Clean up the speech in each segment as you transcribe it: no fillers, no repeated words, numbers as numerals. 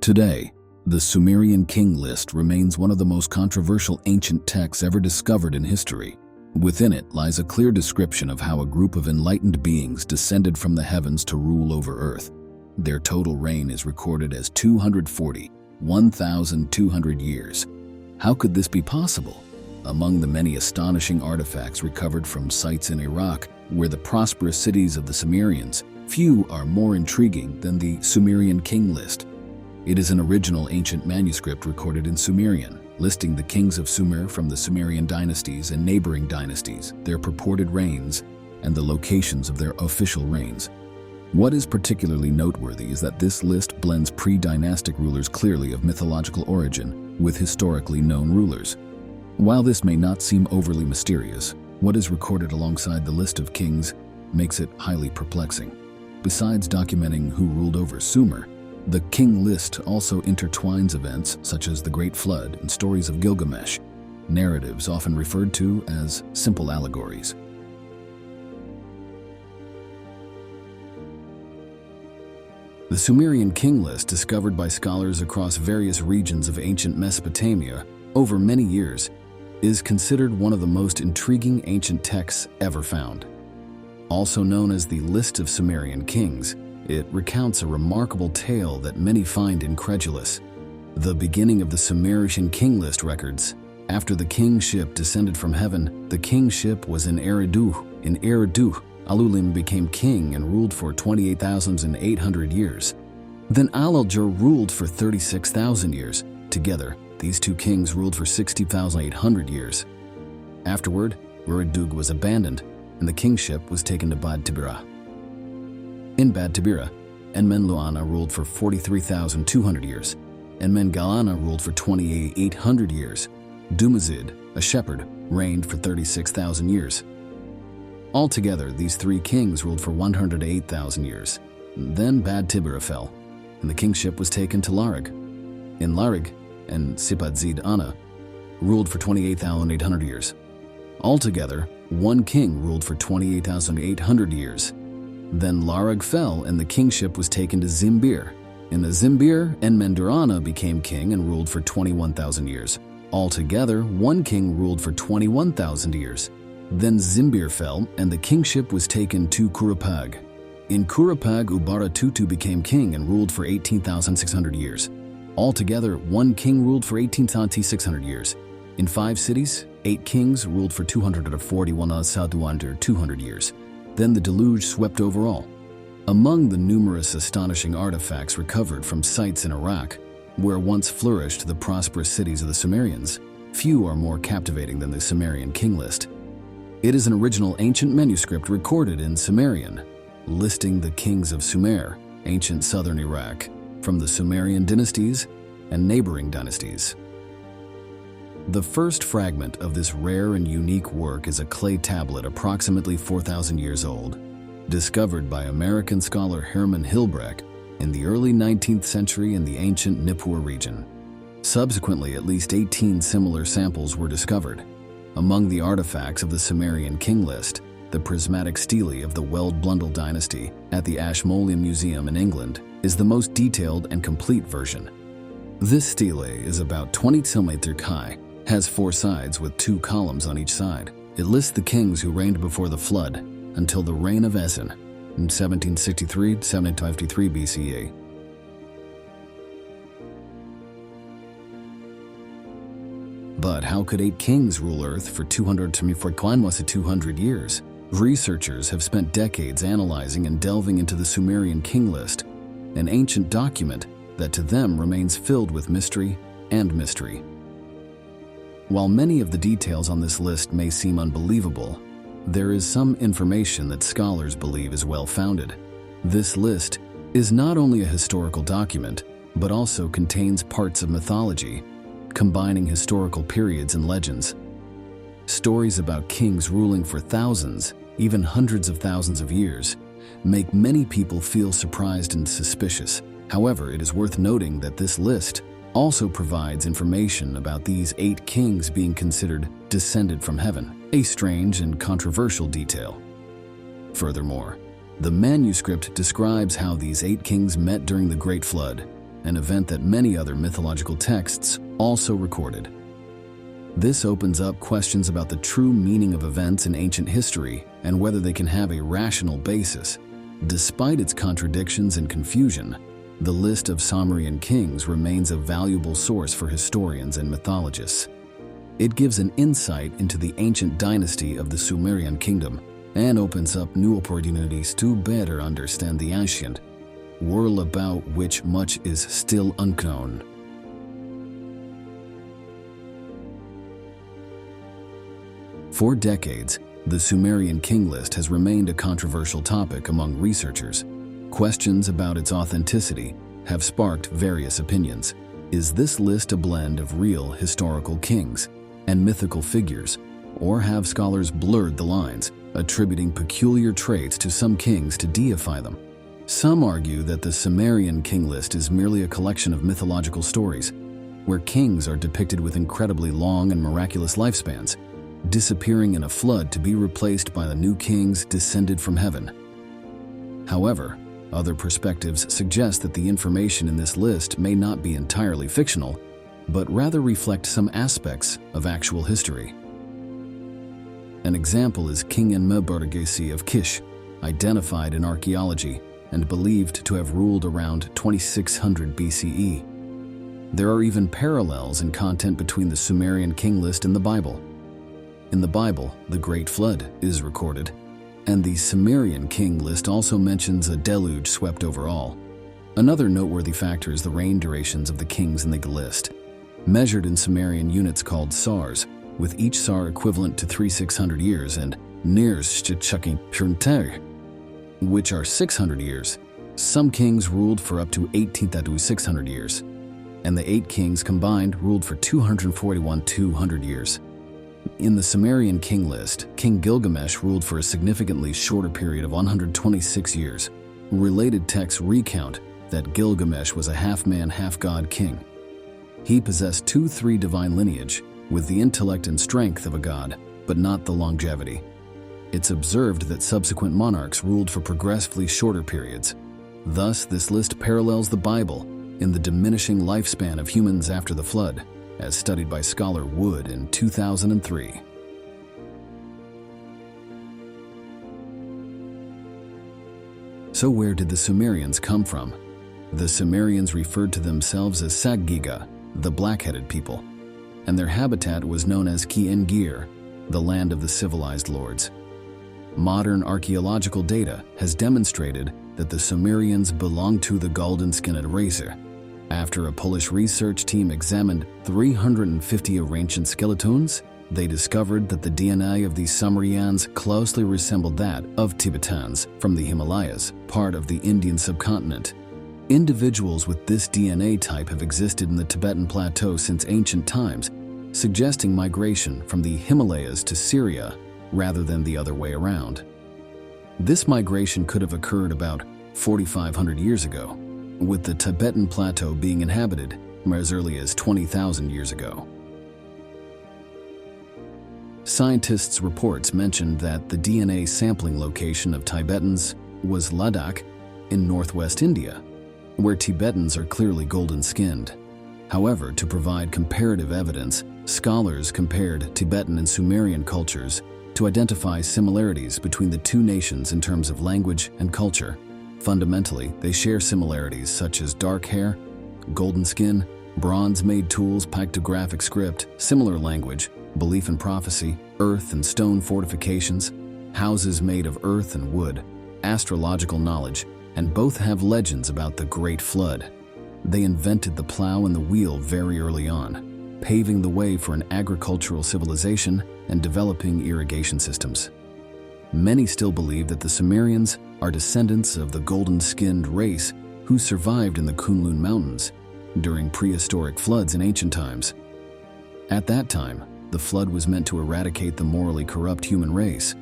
Today, the Sumerian king list remains one of the most controversial ancient texts ever discovered in history. Within it lies a clear description of how a group of enlightened beings descended from the heavens to rule over Earth. Their total reign is recorded as 1,200 years. How could this be possible? Among the many astonishing artifacts recovered from sites in Iraq, where the prosperous cities of the Sumerians, few are more intriguing than the Sumerian king list. It is an original ancient manuscript recorded in Sumerian, listing the kings of Sumer from the Sumerian dynasties and neighboring dynasties, their purported reigns, and the locations of their official reigns. What is particularly noteworthy is that this list blends pre-dynastic rulers clearly of mythological origin with historically known rulers. While this may not seem overly mysterious, what is recorded alongside the list of kings makes it highly perplexing. Besides documenting who ruled over Sumer, the king list also intertwines events such as the Great Flood and stories of Gilgamesh, narratives often referred to as simple allegories. The Sumerian king list, discovered by scholars across various regions of ancient Mesopotamia over many years, is considered one of the most intriguing ancient texts ever found. Also known as the List of Sumerian Kings, it recounts a remarkable tale that many find incredulous. The beginning of the Sumerian king list records, after the kingship descended from heaven, the kingship was in Eridu. In Eridu, Alulim became king and ruled for 28,800 years. Then Alaljar ruled for 36,000 years. Together, these two kings ruled for 60,800 years. Afterward, Eridu was abandoned, and the kingship was taken to Bad Tibira. In Bad Tibira, Enmenluana ruled for 43,200 years. Enmengalana ruled for 28,800 years. Dumazid, a shepherd, reigned for 36,000 years. Altogether, these three kings ruled for 108,000 years. Then Bad Tibira fell, and the kingship was taken to Larig. In Larig, and Sipadzid Ana ruled for 28,800 years. Altogether, one king ruled for 28,800 years. Then Larig fell, and the kingship was taken to Zimbir. In the Zimbir, Enmendarana became king and ruled for 21,000 years. Altogether, one king ruled for 21,000 years. Then Zimbir fell, and the kingship was taken to Kurapag. In Kurapag, Ubaratutu became king and ruled for 18,600 years. Altogether, one king ruled for 18,600 years. In 5 cities, 8 kings ruled for 241 Asadu under 200 years. Then the deluge swept over all. Among the numerous astonishing artifacts recovered from sites in Iraq, where once flourished the prosperous cities of the Sumerians, few are more captivating than the Sumerian king list. It is an original ancient manuscript recorded in Sumerian, listing the kings of Sumer, ancient southern Iraq, from the Sumerian dynasties and neighboring dynasties. The first fragment of this rare and unique work is a clay tablet approximately 4,000 years old, discovered by American scholar Herman Hilbrecht in the early 19th century in the ancient Nippur region. Subsequently, at least 18 similar samples were discovered. Among the artifacts of the Sumerian king list, the prismatic stele of the Weld-Blundell dynasty at the Ashmolean Museum in England is the most detailed and complete version. This stele is about 20 cm high, has 4 sides with 2 columns on each side. It lists the kings who reigned before the flood until the reign of Esen in 1763 to 1753 BCE. But how could 8 kings rule Earth for 200 years? Researchers have spent decades analyzing and delving into the Sumerian king list, an ancient document that to them remains filled with mystery and mystery. While many of the details on this list may seem unbelievable, there is some information that scholars believe is well-founded. This list is not only a historical document, but also contains parts of mythology, combining historical periods and legends. Stories about kings ruling for thousands, even hundreds of thousands of years, make many people feel surprised and suspicious. However, it is worth noting that this list also provides information about these 8 kings being considered descended from heaven, a strange and controversial detail. Furthermore, the manuscript describes how these 8 kings met during the Great Flood, an event that many other mythological texts also recorded. This opens up questions about the true meaning of events in ancient history and whether they can have a rational basis. Despite its contradictions and confusion, the list of Sumerian kings remains a valuable source for historians and mythologists. It gives an insight into the ancient dynasty of the Sumerian kingdom and opens up new opportunities to better understand the ancient world about which much is still unknown. For decades, the Sumerian king list has remained a controversial topic among researchers. Questions about its authenticity have sparked various opinions. Is this list a blend of real historical kings and mythical figures, or have scholars blurred the lines, attributing peculiar traits to some kings to deify them? Some argue that the Sumerian king list is merely a collection of mythological stories, where kings are depicted with incredibly long and miraculous lifespans, disappearing in a flood to be replaced by the new kings descended from heaven. However, other perspectives suggest that the information in this list may not be entirely fictional, but rather reflect some aspects of actual history. An example is King Enmebaragesi of Kish, identified in archaeology and believed to have ruled around 2600 BCE. There are even parallels in content between the Sumerian king list and the Bible. In the Bible, the Great Flood is recorded, and the Sumerian king list also mentions a deluge swept over all. Another noteworthy factor is the reign durations of the kings in the list, measured in Sumerian units called sars, with each sar equivalent to 3600 years, and nirs, which are 600 years. Some kings ruled for up to 18,600 years, and the 8 kings combined ruled for 241,200 years. In the Sumerian king list, King Gilgamesh ruled for a significantly shorter period of 126 years. Related texts recount that Gilgamesh was a half-man, half-god king. He possessed 2-3 divine lineage, with the intellect and strength of a god, but not the longevity. It's observed that subsequent monarchs ruled for progressively shorter periods. Thus, this list parallels the Bible in the diminishing lifespan of humans after the flood, as studied by scholar Wood in 2003. So where did the Sumerians come from? The Sumerians referred to themselves as Saggiga, the black-headed people, and their habitat was known as Ki-Engir, the land of the civilized lords. Modern archaeological data has demonstrated that the Sumerians belonged to the golden-skinned race. After a Polish research team examined 350 ancient skeletons, they discovered that the DNA of these Sumerians closely resembled that of Tibetans from the Himalayas, part of the Indian subcontinent. Individuals with this DNA type have existed in the Tibetan Plateau since ancient times, suggesting migration from the Himalayas to Syria rather than the other way around. This migration could have occurred about 4,500 years ago, with the Tibetan Plateau being inhabited as early as 20,000 years ago. Scientists' reports mentioned that the DNA sampling location of Tibetans was Ladakh in northwest India, where Tibetans are clearly golden-skinned. However, to provide comparative evidence, scholars compared Tibetan and Sumerian cultures to identify similarities between the two nations in terms of language and culture. Fundamentally, they share similarities such as dark hair, golden skin, bronze-made tools, pictographic script, similar language, belief in prophecy, earth and stone fortifications, houses made of earth and wood, astrological knowledge, and both have legends about the Great Flood. They invented the plow and the wheel very early on, paving the way for an agricultural civilization and developing irrigation systems. Many still believe that the Sumerians are descendants of the golden-skinned race who survived in the Kunlun Mountains during prehistoric floods in ancient times. At that time, the flood was meant to eradicate the morally corrupt human race.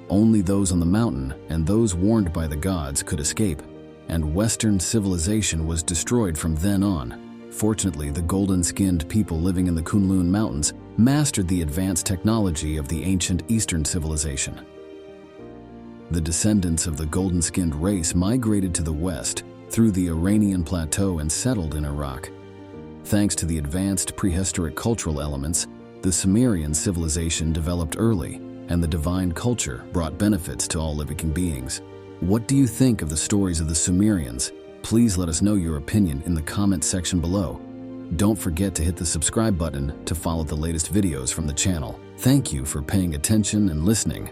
Only those on the mountain and those warned by the gods could escape, and Western civilization was destroyed from then on. Fortunately, the golden-skinned people living in the Kunlun Mountains mastered the advanced technology of the ancient Eastern civilization. The descendants of the golden-skinned race migrated to the west through the Iranian plateau and settled in Iraq. Thanks to the advanced prehistoric cultural elements, the Sumerian civilization developed early, and the divine culture brought benefits to all living beings. What do you think of the stories of the Sumerians? Please let us know your opinion in the comment section below. Don't forget to hit the subscribe button to follow the latest videos from the channel. Thank you for paying attention and listening.